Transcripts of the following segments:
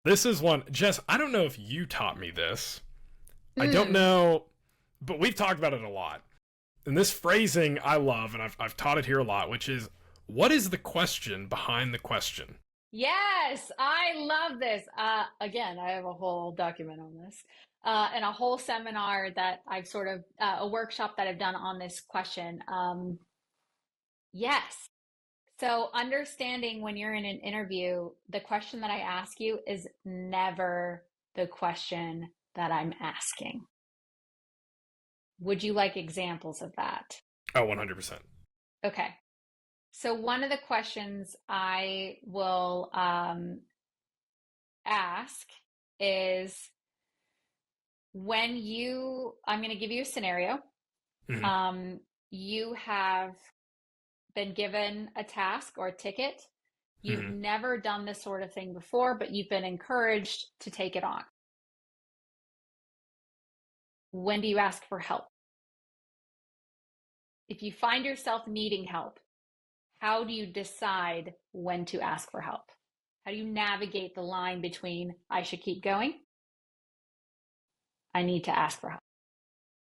This is one, Jess, I don't know if you taught me this. I don't Mm, know, but we've talked about it a lot. And this phrasing I love, and I've taught it here a lot, which is, what is the question behind the question? yes, I love this. Again, I have a whole document on this, and a whole seminar that I've sort of a workshop that I've done on this question. Yes. So understanding when you're in an interview, the question that I ask you is never the question that I'm asking. Would you like examples of that? Oh, 100%. Okay. So one of the questions I will ask is I'm going to give you a scenario. Hmm. Um, you have been given a task or a ticket. You've Hmm. never done this sort of thing before, but you've been encouraged to take it on. When do you ask for help? If you find yourself needing help, how do you decide when to ask for help? How do you navigate the line between I should keep going, I need to ask for help?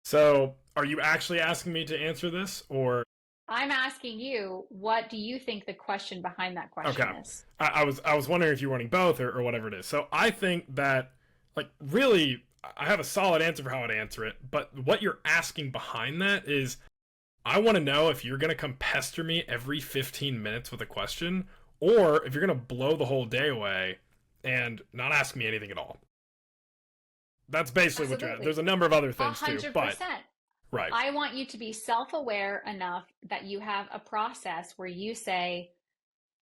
So, are you actually asking me to answer this, or I'm asking you, what do you think the question behind that okay? question is? I was wondering if you're wanting both or whatever it is. So I think that like really I have a solid answer for how I'd answer it, but what you're asking behind that is I want to know if you're gonna come pester me every 15 minutes with a question, or if you're gonna blow the whole day away and not ask me anything at all. That's basically what you're at. There's Absolutely. a number of other A things too, hundred but percent. right. I want you to be self-aware enough that you have a process where you say,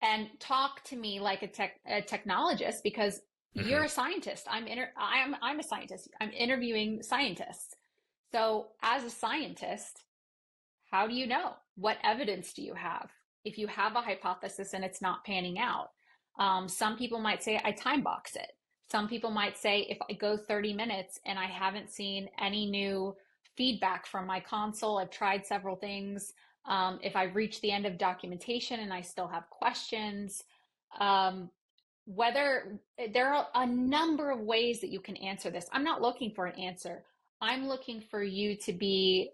and talk to me like a technologist because Hmm. you're a scientist. I'm a scientist. I'm interviewing scientists. So as a scientist, how do you know? What evidence do you have? If you have a hypothesis and it's not panning out, some people might say I time box it. Some people might say if I go 30 minutes and I haven't seen any new feedback from my console, I've tried several things. If I've reached the end of documentation and I still have questions, um, whether there are a number of ways that you can answer this. I'm not looking for an answer. I'm looking for you to be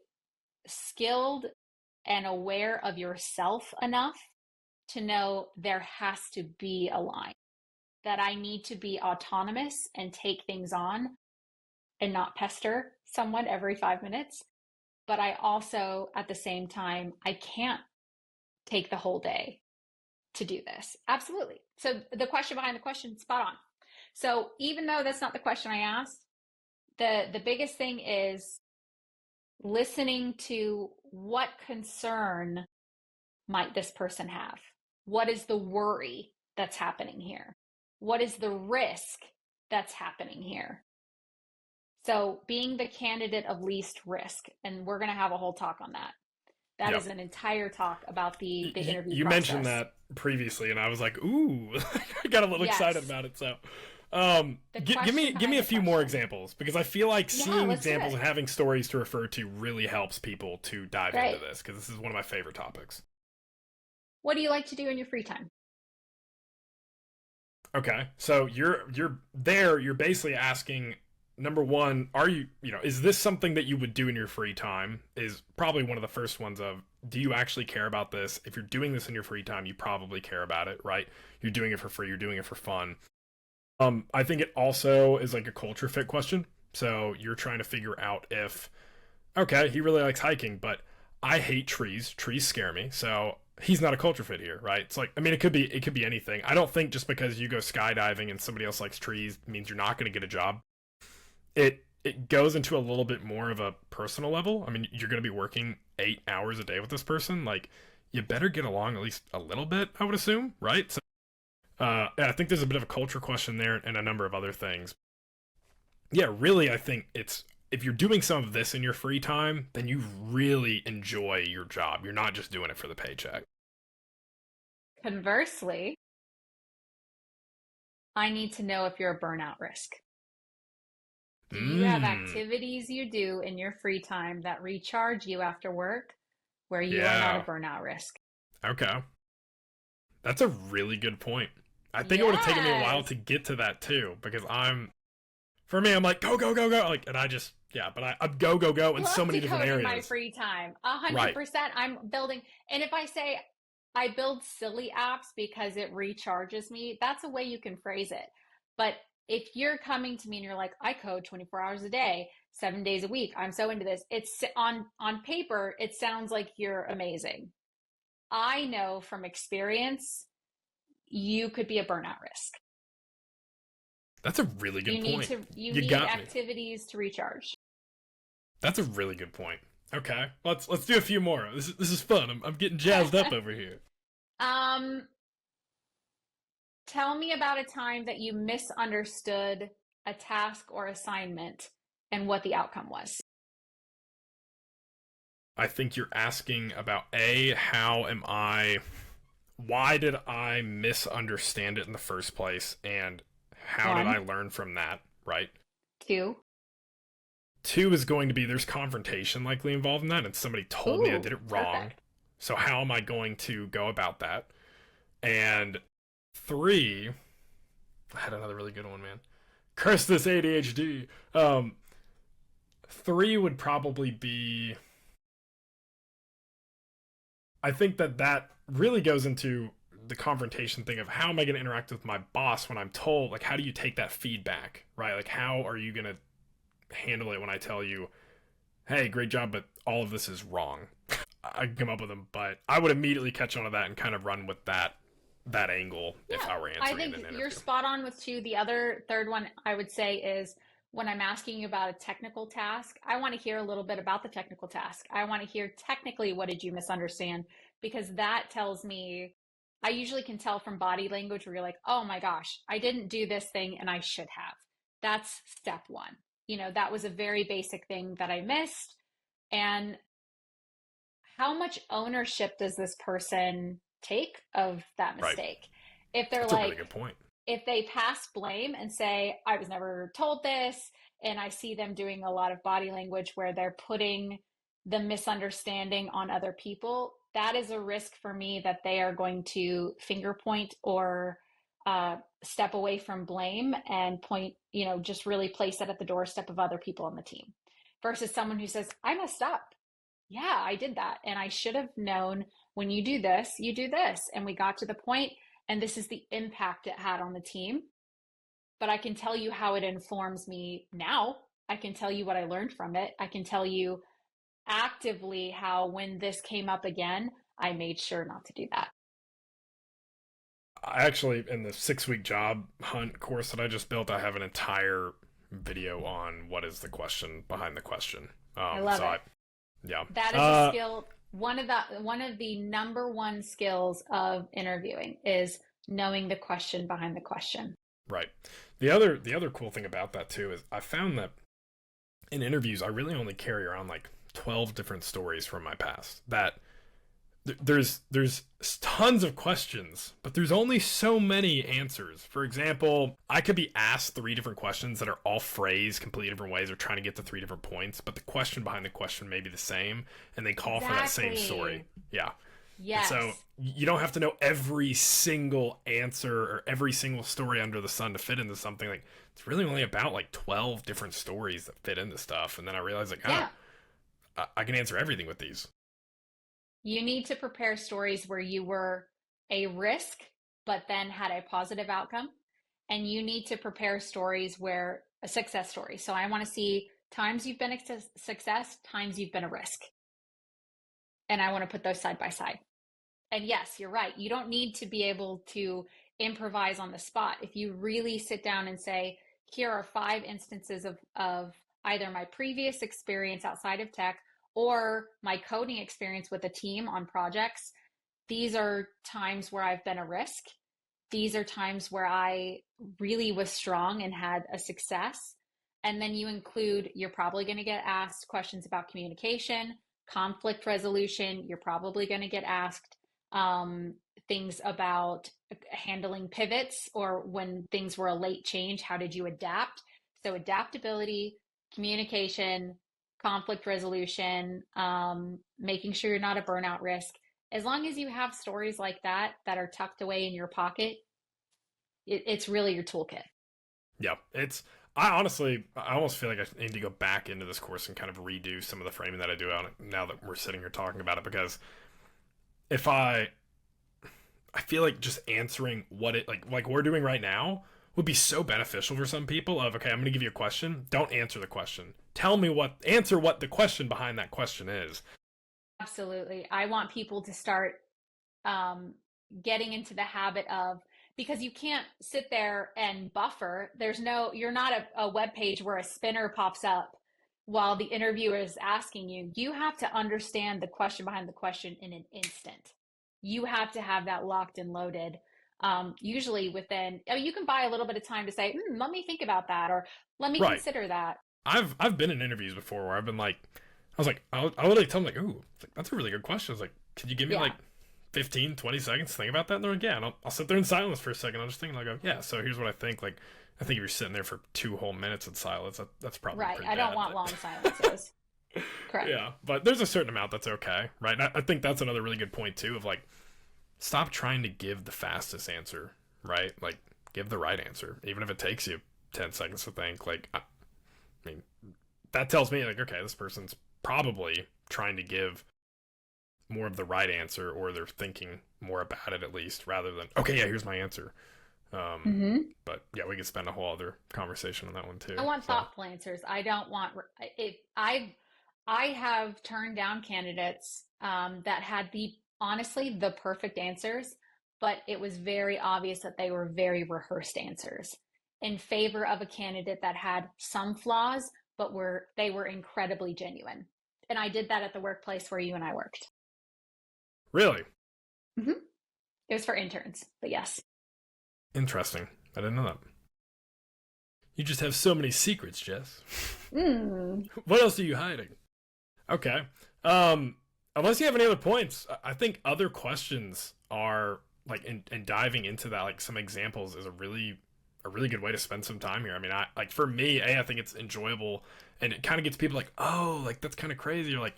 skilled and aware of yourself enough to know there has to be a line, that I need to be autonomous and take things on and not pester someone every 5 minutes. But I also, at the same time, I can't take the whole day to do this. Absolutely. So the question behind the question, spot on. So even though that's not the question I asked, the biggest thing is listening to what concern might this person have? What is the worry that's happening here? What is the risk that's happening here? So, being the candidate of least risk, and we're going to have a whole talk on that. That Yep. is an entire talk about the interview You mentioned process. that previously, and I was like, "Ooh!" I got a little excited Yes, about it. So, the give me question give me behind a the few more question. examples because I feel like Yeah, seeing let's do examples it. and having stories to refer to really helps people to dive into Great. this because this is one of my favorite topics. What do you like to do in your free time? Okay, so you're there. You're basically asking number one, are you is this something that you would do in your free time? Is probably one of the first ones of do you actually care about this? If you're doing this in your free time, you probably care about it, right? You're doing it for free. You're doing it for fun. I think it also is like a culture fit question. So you're trying to figure out if, okay, he really likes hiking, but I hate trees. Trees scare me. So he's not a culture fit here, right? It's like, I mean, it could be anything. I don't think just because you go skydiving and somebody else likes trees means you're not going to get a job. It goes into a little bit more of a personal level. I mean, you're going to be working 8 hours a day with this person. Like, you better get along at least a little bit, I would assume, right? So, yeah, I think there's a bit of a culture question there and a number of other things. Yeah, really, I think it's if you're doing some of this in your free time, then you really enjoy your job. You're not just doing it for the paycheck. Conversely, I need to know if you're a burnout risk. Do you have Mmm. activities you do in your free time that recharge you after work where you are not a Yeah. burnout risk? Okay. That's a really good point. I think it would have taken me a while Yes. to get to that too, because for me, I'm like, go, go, go, go. Like, and I just, yeah, but I'm go, go, go in so Love many to different code in my areas. free time. A hundred Right. percent. I'm building, and if I say I build silly apps because it recharges me, that's a way you can phrase it. But if you're coming to me and you're like, I code 24 hours a day, 7 days a week, I'm so into this. It's on paper, it sounds like you're amazing. I know from experience, you could be a burnout risk. That's a really good point. You You need got me. activities to recharge. That's a really good point. Okay, let's do a few more. This is fun. I'm getting jazzed up over here. um, Tell me about a time that you misunderstood a task or assignment and what the outcome was. I think you're asking about how am I why did I misunderstand it in the first place, and how did I One, learn from that, right? two. Two is going to be there's confrontation likely involved in that, and somebody told me I Ooh, did it wrong. perfect. So how am I going to go about that? And three, I had another really good one, man. Curse this ADHD. Three would probably be. I think that really goes into the confrontation thing of how am I going to interact with my boss when I'm told, like, how do you take that feedback, right? Like, how are you going to handle it when I tell you, hey, great job, but all of this is wrong? I can come up with them, but I would immediately catch on to that and kind of run with that angle if Yeah, I were I answering in think an you're interview. spot on with two. The other third one I would say is when I'm asking you about a technical task, I want to hear a little bit about the technical task. I want to hear technically what did you misunderstand because that tells me I usually can tell from body language where you're like, "Oh my gosh, I didn't do this thing and I should have." That's step 1. That was a very basic thing that I missed. And how much ownership does this person take of that Right. mistake? If they're That's a really like, good point. if they pass blame and say, I was never told this, and I see them doing a lot of body language where they're putting the misunderstanding on other people, that is a risk for me that they are going to finger point or step away from blame and point, just really place it at the doorstep of other people on the team versus someone who says, I messed up. Yeah, I did that. And I should have known when you do this, you do this. And we got to the point, and this is the impact it had on the team. But I can tell you how it informs me now. I can tell you what I learned from it. I can tell you actively how when this came up again, I made sure not to do that. I actually, in the 6 week job hunt course that I just built, I have an entire video on what is the question behind the question. I love So it. yeah. That is a skill. One of the number one skills of interviewing is knowing the question behind the question. Right. The other cool thing about that too is I found that in interviews I really only carry around like 12 different stories from my past. That there's tons of questions, but there's only so many answers. For example, I could be asked three different questions that are all phrased completely different ways or trying to get to three different points, but the question behind the question may be the same and they call for that same story. Exactly. Yeah. And so Yes. you don't have to know every single answer or every single story under the sun to fit into something. Like it's really only about like 12 different stories that fit into stuff. And then I realized like, Yeah. I can answer everything with these. You need to prepare stories where you were a risk, but then had a positive outcome. And you need to prepare stories where a success story. So I want to see times you've been a success, times you've been a risk. And I want to put those side by side. And yes, you're right. You don't need to be able to improvise on the spot. If you really sit down and say, here are 5 instances of either my previous experience outside of tech or my coding experience with a team on projects, these are times where I've been a risk. These are times where I really was strong and had a success. And then you include, you're probably going to get asked questions about communication, conflict resolution. You're probably going to get asked um, things about handling pivots or when things were a late change, how did you adapt? So, adaptability, communication, conflict resolution, making sure you're not a burnout risk. As long as you have stories like that that are tucked away in your pocket, it's really your toolkit. Yeah, it's. I honestly, I almost feel like I need to go back into this course and kind of redo some of the framing that I do on it now that we're sitting here talking about it. Because if I feel like just answering what it like we're doing right now would be so beneficial for some people. Of okay, I'm going to give you a question. Don't answer the question. Tell me answer what the question behind that question is. Absolutely. I want people to start um, getting into the habit of, because you can't sit there and buffer. You're not a web page where a spinner pops up while the interviewer is asking you. You have to understand the question behind the question in an instant. You have to have that locked and loaded. Usually within, I mean, you can buy a little bit of time to say, let me think about that, or let me Right. consider that. I've been in interviews before where I've been like, I was like, I would like tell them like, ooh, like, that's a really good question. I was like, could you give me Yeah. like 15, 20 seconds to think about that? And they're like, yeah. And I'll sit there in silence for a second. I'll just think, and I'll go, yeah. So here's what I think. Like, I think if you're sitting there for 2 whole minutes in silence, that's probably Right. pretty I don't bad. want long silences. Correct. Yeah, but there's a certain amount that's okay, right? And I think that's another really good point too. Of like, stop trying to give the fastest answer, right? Like, give the right answer, even if it takes you 10 seconds to think. Like, I mean, that tells me like, okay, this person's probably trying to give more of the right answer, or they're thinking more about it at least, rather than okay, yeah, here's my answer. Um, Hmm. but yeah, we could spend a whole other conversation on that one too. I want So thoughtful answers. I don't want if I have turned down candidates that had the honestly the perfect answers, but it was very obvious that they were very rehearsed answers in favor of a candidate that had some flaws, but were incredibly genuine. And I did that at the workplace where you and I worked. really Hmm. It was for interns, but yes. interesting. I didn't know that. You just have so many secrets, Jess. Mm. What else are you hiding? Okay. Unless you have any other points, I think other questions are like in diving into that, like some examples is a really good way to spend some time here. I mean, I like for me, I think it's enjoyable and it kind of gets people like, oh, like that's kind of crazy. Or like,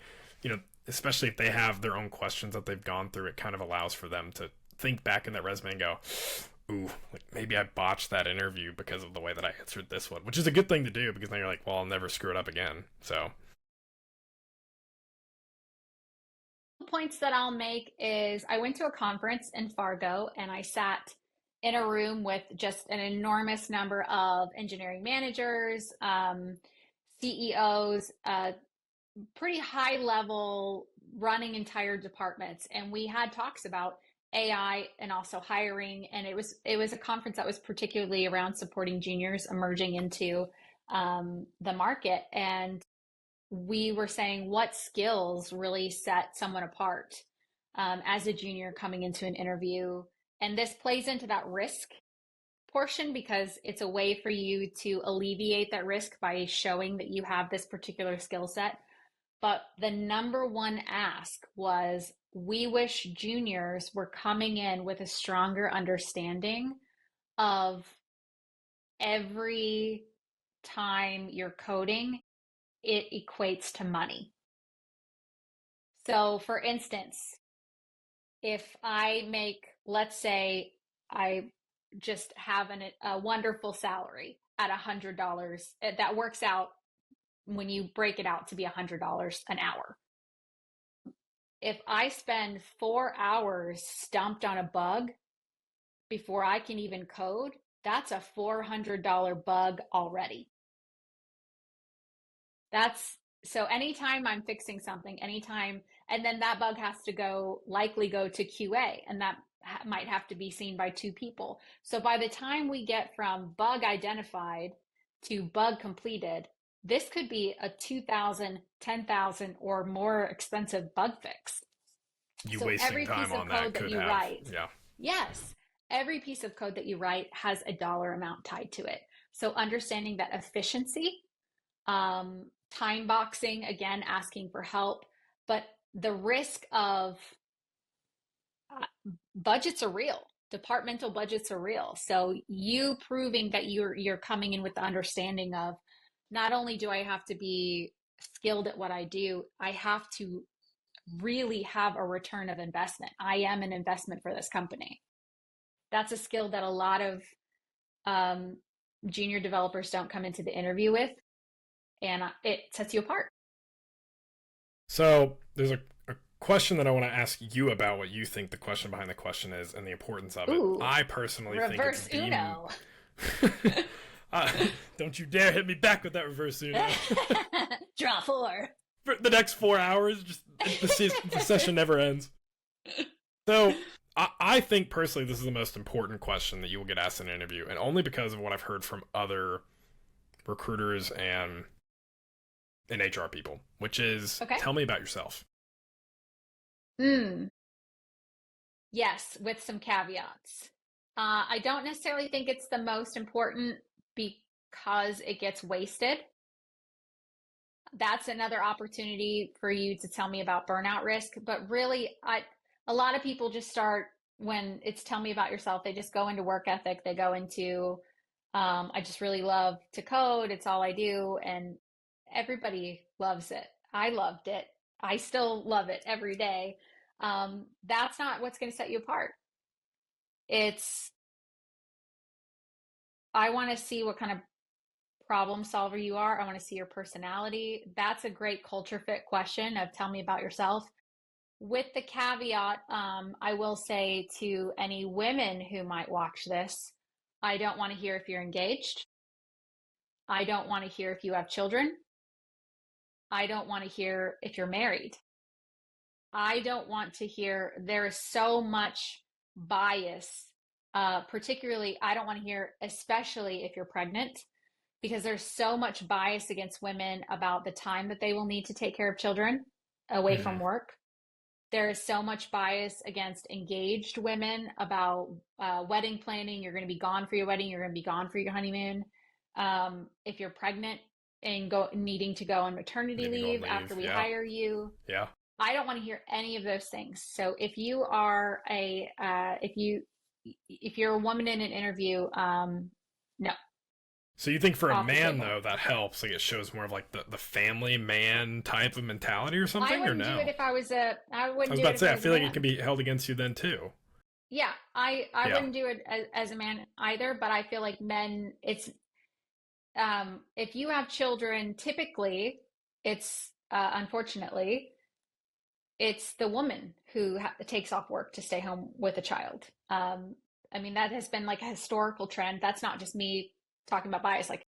especially if they have their own questions that they've gone through, it kind of allows for them to think back in that resume and go, ooh, like maybe I botched that interview because of the way that I answered this one, which is a good thing to do because then you're like, well, I'll never screw it up again. So, Points that I'll make is I went to a conference in Fargo and I sat in a room with just an enormous number of engineering managers, CEOs, pretty high level running entire departments. And we had talks about AI and also hiring. And it was a conference that was particularly around supporting juniors emerging into the market. And we were saying what skills really set someone apart as a junior coming into an interview. And this plays into that risk portion because it's a way for you to alleviate that risk by showing that you have this particular skill set. But the number one ask was we wish juniors were coming in with a stronger understanding of every time you're coding, it equates to money. So, for instance, if I make, let's say, I just have a wonderful salary at $100, that works out when you break it out to be $100 an hour. If I spend 4 hours stumped on a bug before I can even code, that's a $400 bug already. That's so anytime I'm fixing something, anytime, and then that bug has to likely go to QA, and that might have to be seen by two people. So by the time we get from bug identified to bug completed, this could be a 2,000, 10,000, or more expensive bug fix. you So wasting every time piece of on that code that could you have, write, yeah. yes, every piece of code that you write has a dollar amount tied to it. So understanding that efficiency, time boxing, again, asking for help, but the risk of budgets are real. Departmental budgets are real. So you proving that you're coming in with the understanding of not only do I have to be skilled at what I do, I have to really have a return of investment. I am an investment for this company. That's a skill that a lot of um, junior developers don't come into the interview with, and it sets you apart. So there's a question that I want to ask you about what you think the question behind the question is and the importance of it. Ooh, I personally think it's reverse the. Uno. uh, don't you dare hit me back with that reverse Uno. Draw four. For the next 4 hours, just the session never ends. So I think personally this is the most important question that you will get asked in an interview, and only because of what I've heard from other recruiters and HR people, which is Okay. tell me about yourself. Hmm. Yes, with some caveats. I don't necessarily think it's the most important because it gets wasted. That's another opportunity for you to tell me about burnout risk. But really, a lot of people just start when it's tell me about yourself. They just go into work ethic. They go into, I just really love to code. It's all I do. And everybody loves it. I loved it. I still love it every day. That's not what's going to set you apart. It's, I want to see what kind of problem solver you are. I want to see your personality. That's a great culture fit question of tell me about yourself. With the caveat, I will say to any women who might watch this, I don't want to hear if you're engaged. I don't want to hear if you have children. I don't want to hear if you're married. I don't want to hear there is so much bias. Particularly, I don't want to hear, especially if you're pregnant, because there's so much bias against women about the time that they will need to take care of children away from Mm-hmm. work. There is so much bias against engaged women about wedding planning. You're going to be gone for your wedding. You're going to be gone for your honeymoon. If you're pregnant and needing to go on maternity Need to go on leave leave. after we Yeah. hire you, Yeah. I don't want to hear any of those things. So if you are if you're a woman in an interview, no, So you think for a off the man table. though that helps, like it shows more of like the family man type of mentality or I something, or wouldn't do it no? if I was a I I wouldn't was do it about to if say I I was a feel like it man. can be held against you then too. Yeah, I Yeah. wouldn't do it as a man either, but I feel like men, it's if you have children, typically it's unfortunately it's the woman who takes off work to stay home with a child. I mean, that has been like a historical trend. That's not just me talking about bias. Like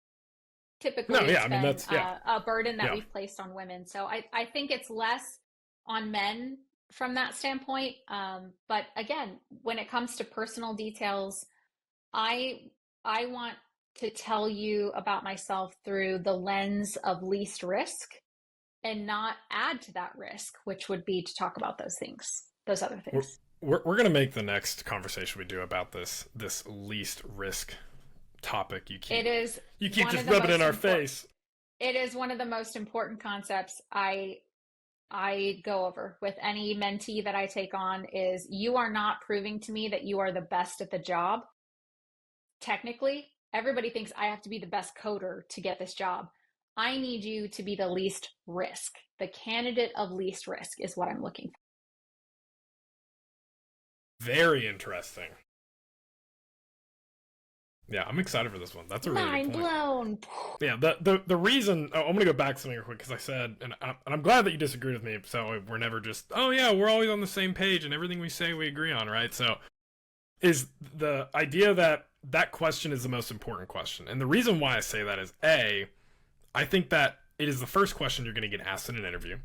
No. typically Yeah. it's I mean been that's yeah. a burden that Yeah. we've placed on women. So I think it's less on men from that standpoint. But again, when it comes to personal details, I I want to tell you about myself through the lens of least risk and not add to that risk, which would be to talk about those things, those other We're things. we're gonna make the next conversation we do about this least risk topic. It is You keep one just of the rubbing it in most our important face. it is one of the most important concepts I go over with any mentee that I take on is you are not proving to me that you are the best at the job. Technically, everybody thinks I have to be the best coder to get this job. I need you to be the least risk. The candidate of least risk is what I'm looking Very interesting. Yeah, I'm excited for this one. That's a for. really good Mind point. blown. Yeah, the reason I'm gonna go back to something real quick because I said, and I'm glad that you disagreed with me. So we're never just, oh yeah, we're always on the same page and everything we say we agree on, right? So is the idea that that question is the most important question, and the reason why I say that is I think that it is the first question you're gonna get asked in an interview,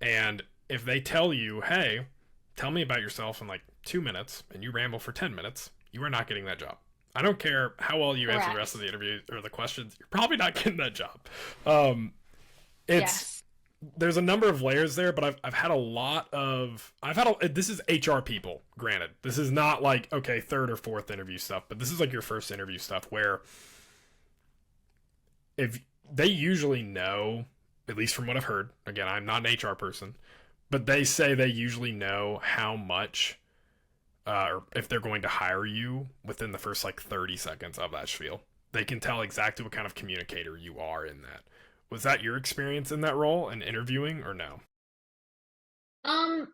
and if they tell you, hey, tell me about yourself in like 2 minutes, and you ramble for 10 minutes, you are not getting that job. I don't care how well you answer the rest of Correct. the interview or the questions. You're probably not getting that job. Um, it's Yes. there's a number of layers there, but I've had a lot of this is HR people. Granted, this is not like okay third or fourth interview stuff, but this is like your first interview stuff where if they usually know, at least from what I've heard. Again, I'm not an HR person, but they say they usually know how much or if they're going to hire you within the first like 30 seconds of that spiel. They can tell exactly what kind of communicator you are in that. Was that your experience in that role and interviewing or no? Um,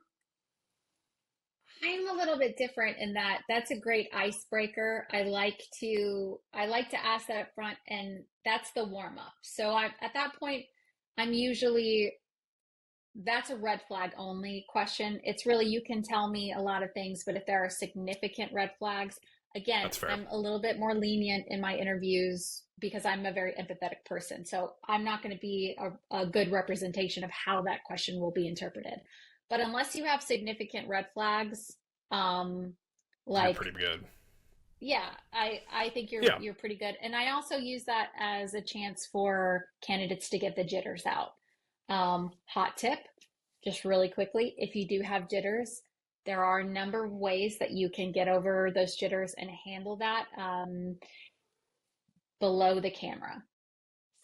I'm a little bit different in that that's a great icebreaker. I like to ask that up front, and that's the warm up. So I at that point, I'm usually that's a red flag only question. It's really, you can tell me a lot of things, but if there are significant red flags, again, That's fair. I'm a little bit more lenient in my interviews because I'm a very empathetic person. So I'm not going to be a good representation of how that question will be interpreted. But unless you have significant red flags, um, You're like, pretty good. yeah, I think you're Yeah. you're pretty good. And I also use that as a chance for candidates to get the jitters out. Hot tip, just really quickly, if you do have jitters, there are a number of ways that you can get over those jitters and handle that below the camera.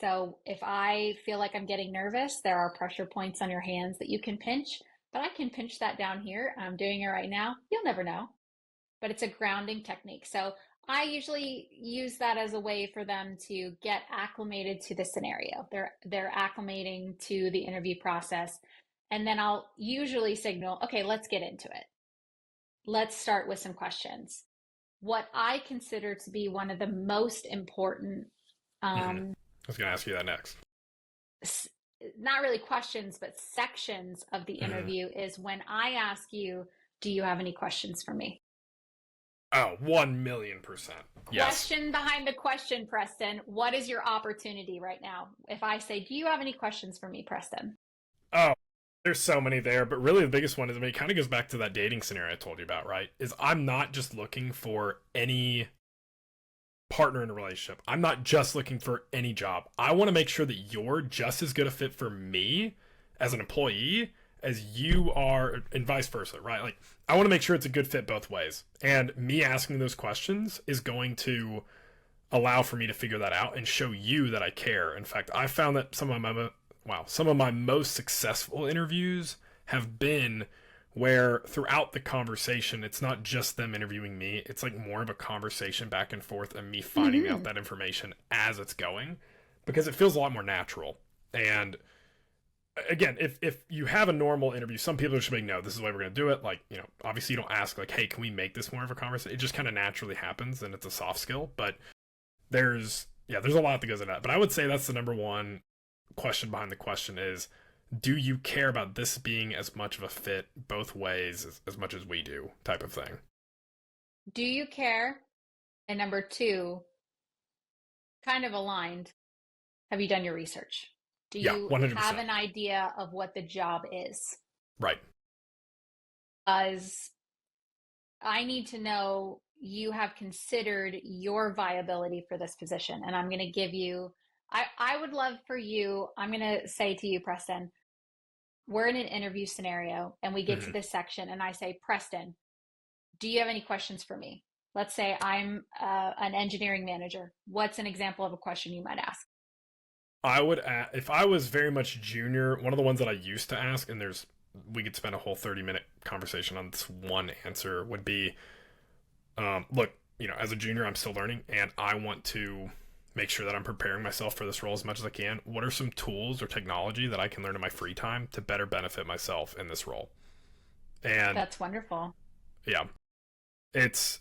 So if I feel like I'm getting nervous, there are pressure points on your hands that you can pinch, but I can pinch that down here. I'm doing it right now. You'll never know, but it's a grounding technique. So I usually use that as a way for them to get acclimated to the scenario. They're acclimating to the interview process. And then I'll usually signal, okay, let's get into it. Let's start with some questions. What I consider to be one of the most important, Hmm. um, I was gonna ask you that next. not really questions, but sections of the Hmm. interview is when I ask you, do you have any questions for me? Oh, 1,000,000%. Yes. Question behind the question, Preston. What is your opportunity right now? If I say, do you have any questions for me, Preston? Oh, there's so many there, but really the biggest one is, I mean, it kind of goes back to that dating scenario I told you about, right? Is I'm not just looking for any partner in a relationship. I'm not just looking for any job. I want to make sure that you're just as good a fit for me as an employee as you are, and vice versa, right? Like, I want to make sure it's a good fit both ways. And me asking those questions is going to allow for me to figure that out and show you that I care. In fact, I found that some of my most successful interviews have been where throughout the conversation it's not just them interviewing me, it's like more of a conversation back and forth and me finding out Hmm. that information as it's going, because it feels a lot more natural. And again, if you have a normal interview, some people are just like, no, this is the way we're going to do it. Like, obviously you don't ask like, hey, can we make this more of a conversation? It just kind of naturally happens, and it's a soft skill. But there's a lot that goes into that. But I would say that's the number one question behind the question is, do you care about this being as much of a fit both ways as much as we do, type of thing. Do you care? And number two, kind of aligned. Have you done your research? Do Yeah, you have 100%. an idea of what the job is? Right. As I need to know you have considered your viability for this position. And I'm going to give you, I would love for you, I'm going to say to you, Preston, we're in an interview scenario and we get to Hmm. this section and I say, Preston, do you have any questions for me? Let's say I'm an engineering manager. What's an example of a question you might ask? If I was very much junior, one of the ones that I used to ask, and we could spend a whole 30-minute conversation on this one answer, would be, look, as a junior, I'm still learning, and I want to make sure that I'm preparing myself for this role as much as I can. What are some tools or technology that I can learn in my free time to better benefit myself in this role? And That's wonderful. yeah, it's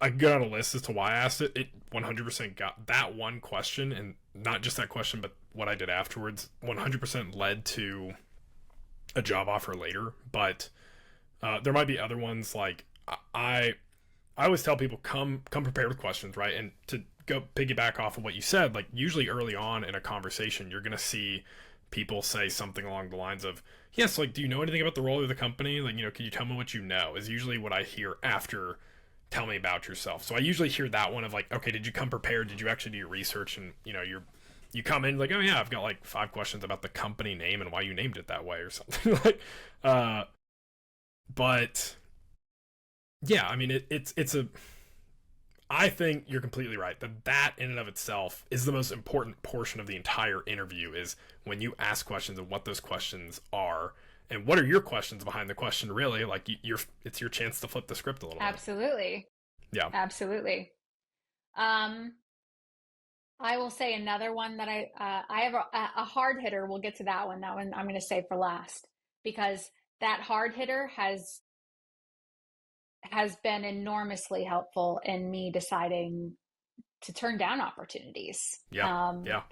I got on a list as to why I asked it. It 100% got that one question, and not just that question, but what I did afterwards. 100% led to a job offer later. But there might be other ones like I always tell people come prepared with questions, right? And to go piggyback off of what you said, like usually early on in a conversation, you're gonna see people say something along the lines of, "Yes, like, do you know anything about the role of the company? Like, can you tell me what you know?" Is usually what I hear after "tell me about yourself." So I usually hear that one of like, "Okay, did you come prepared? Did you actually do your research?" And you come in like, "Oh yeah, I've got like 5 questions about the company name and why you named it that way or something." like, uh, but yeah, I mean it's a I think you're completely right that in and of itself is the most important portion of the entire interview is when you ask questions and what those questions are and what are your questions behind the question really, like it's your chance to flip the script a little bit. Absolutely. Yeah. Absolutely. Um, I will say another one that I have a hard hitter. We'll get to that one. That one I'm going to save for last because that hard hitter has has been enormously helpful in me deciding to turn down opportunities. Yeah. Yeah.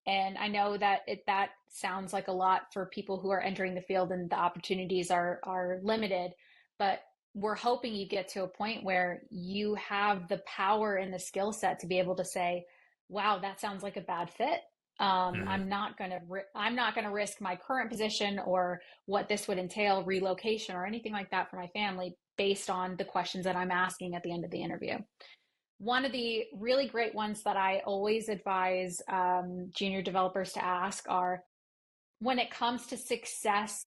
And I know that that sounds like a lot for people who are entering the field and the opportunities are limited, but we're hoping you get to a point where you have the power and the skill set to be able to say, "Wow, that sounds like a bad fit. Hmm. I'm not gonna risk my current position or what this would entail, relocation or anything like that for my family, based on the questions that I'm asking at the end of the interview." One of the really great ones that I always advise junior developers to ask are, when it comes to success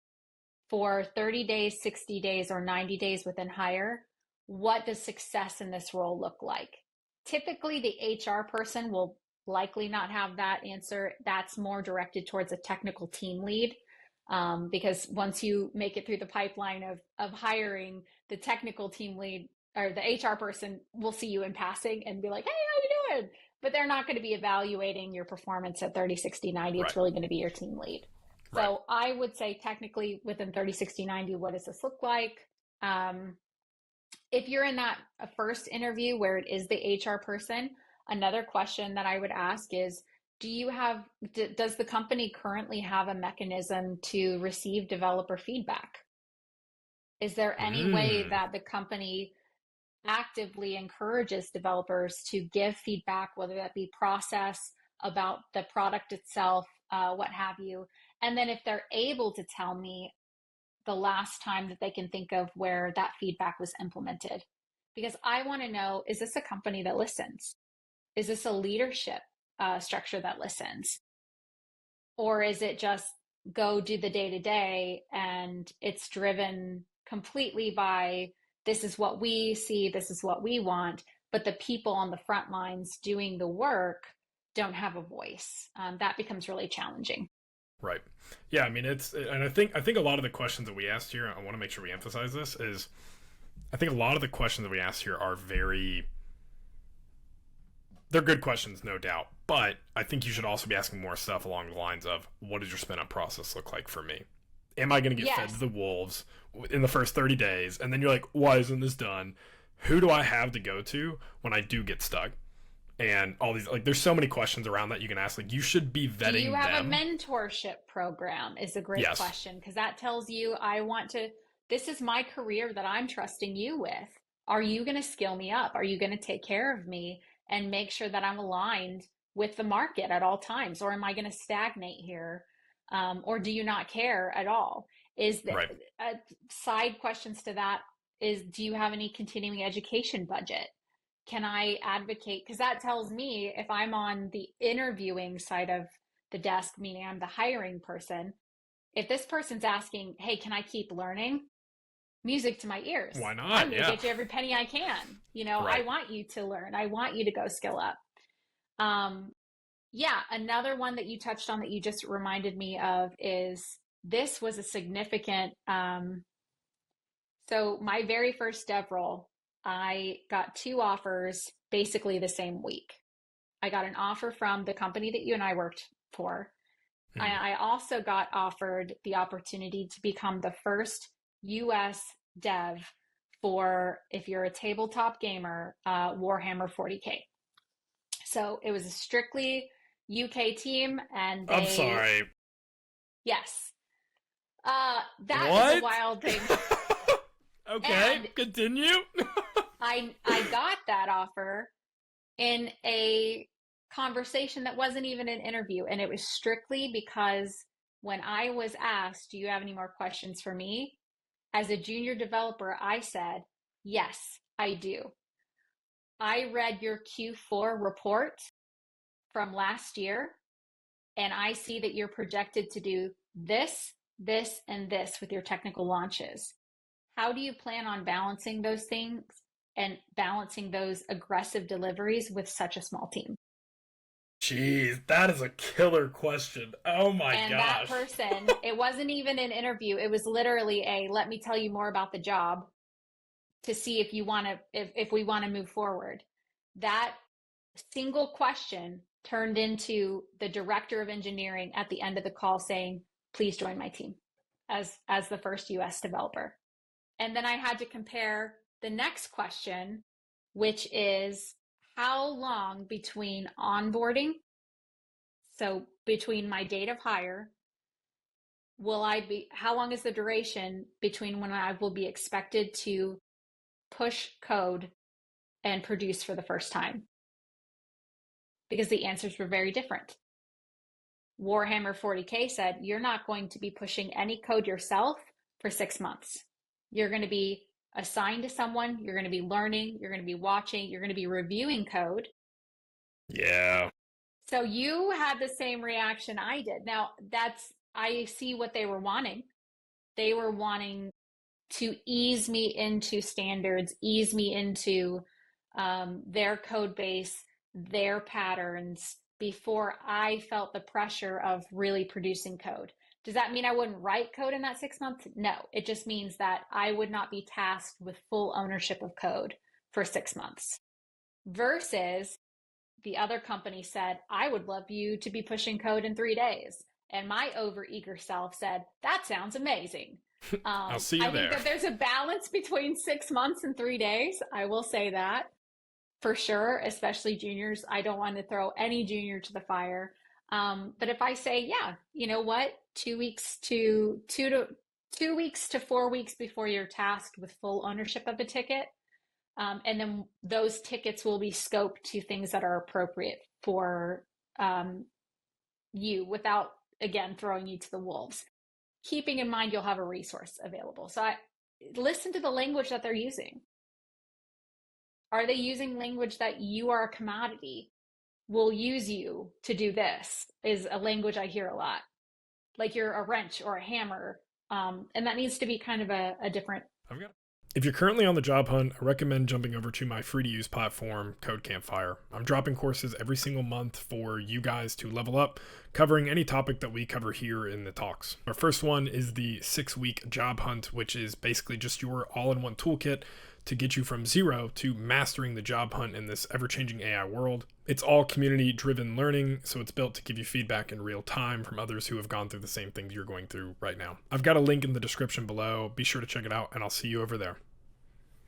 for 30 days, 60 days, or 90 days within hire, what does success in this role look like? Typically, the HR person will likely not have that answer. That's more directed towards a technical team lead. Because once you make it through the pipeline of hiring, the technical team lead or the HR person will see you in passing and be like, "Hey, how you doing?" But they're not going to be evaluating your performance at 30, 60, 90. It's Right. really going to be your team lead. Right. So I would say technically within 30, 60, 90, what does this look like? Um, if you're in that first interview where it is the HR person, another question that I would ask is, does the company currently have a mechanism to receive developer feedback? Is there any way Mm. that the company actively encourages developers to give feedback, whether that be process, about the product itself, what have you? And then if they're able to tell me the last time that they can think of where that feedback was implemented, because I want to know, is this a company that listens? Is this a leadership structure that listens? Or is it just go do the day to day and it's driven completely by, this is what we see, this is what we want, but the people on the front lines doing the work don't have a voice? That becomes really challenging. Right. Yeah, I mean and I think a lot of the questions that we asked here, I want to make sure we emphasize this, is I think a lot of the questions that we asked here are very they're good questions, no doubt. But I think you should also be asking more stuff along the lines of, what does your spin up process look like for me? Am I going to get fed to Yes. the wolves in the first 30 days? And then you're like, why isn't this done? Who do I have to go to when I do get stuck? And all these, like, there's so many questions around that you can ask. Like, you should be Do you vetting have a them. mentorship program? Is a great Yes. question, because that tells you, this is my career that I'm trusting you with. Are you going to skill me up? Are you going to take care of me and make sure that I'm aligned with the market at all times? Or am I going to stagnate here? Or do you not care at all? Is the Right. side questions to that is, do you have any continuing education budget? Can I advocate? Because that tells me, if I'm on the interviewing side of the desk, meaning I'm the hiring person, if this person's asking, "Hey, can I keep learning?" Music to my ears. Why I'm not? going to Yeah. get you every penny I can. I Right. want you to learn. I want you to go skill up. Um, yeah, another one that you touched on that you just reminded me of is, this was a significant. So my very first dev role, I got two offers basically the same week. I got an offer from the company that you and I worked for. Hmm. I also got offered the opportunity to become the first US dev for, if you're a tabletop gamer, Warhammer 40K. So it was a strictly UK team, and I'm sorry. yes, that is a What? wild thing. Okay, And continue. I got that offer in a conversation that wasn't even an interview. And it was strictly because when I was asked, "Do you have any more questions for me?" As a junior developer, I said, "Yes, I do. I read your Q4 report from last year, and I see that you're projected to do this, this, and this with your technical launches. How do you plan on balancing those things and balancing those aggressive deliveries with such a small team?" Jeez, that is a killer question. Oh my And that gosh. person, it wasn't even an interview. It was literally a, let me tell you more about the job to see if if we want to move forward. That single question turned into the director of engineering at the end of the call saying, "Please join my team as the first US developer." And then I had to compare the next question, which is how long between onboarding, so between my date of hire, how long is the duration between when I will be expected to push code and produce for the first time? Because the answers were very different. Warhammer 40K said, you're not going to be pushing any code yourself for 6 months. You're going to be assigned to someone, you're going to be learning, you're going to be watching, you're going to be reviewing code. Yeah. So you had the same reaction I did. Now, I see what they were wanting. They were wanting to ease me into standards, ease me into their code base, their patterns before I felt the pressure of really producing code. Does that mean I wouldn't write code in that 6 months? No, it just means that I would not be tasked with full ownership of code for 6 months. Versus the other company said, I would love you to be pushing code in 3 days. And my overeager self said, that sounds amazing. I'll see you I think there. that there's a balance between 6 months and 3 days. I will say that for sure, especially juniors. I don't want to throw any junior to the fire. But if I say, yeah, you know what, 2 weeks to 4 weeks before you're tasked with full ownership of a ticket, and then those tickets will be scoped to things that are appropriate for you without, again, throwing you to the wolves. Keeping in mind you'll have a resource available. So I listen to the language that they're using. Are they using language that you are a commodity? We'll use you to do this, is a language I hear a lot. Like you're a wrench or a hammer. And that needs to be kind of a different. If you're currently on the job hunt, I recommend jumping over to my free-to-use platform, Code Campfire. I'm dropping courses every single month for you guys to level up, covering any topic that we cover here in the talks. Our first one is the 6-week job hunt, which is basically just your all-in-one toolkit to get you from 0 to mastering the job hunt in this ever-changing AI world. It's all community-driven learning, so it's built to give you feedback in real time from others who have gone through the same things you're going through right now. I've got a link in the description below. Be sure to check it out, and I'll see you over there.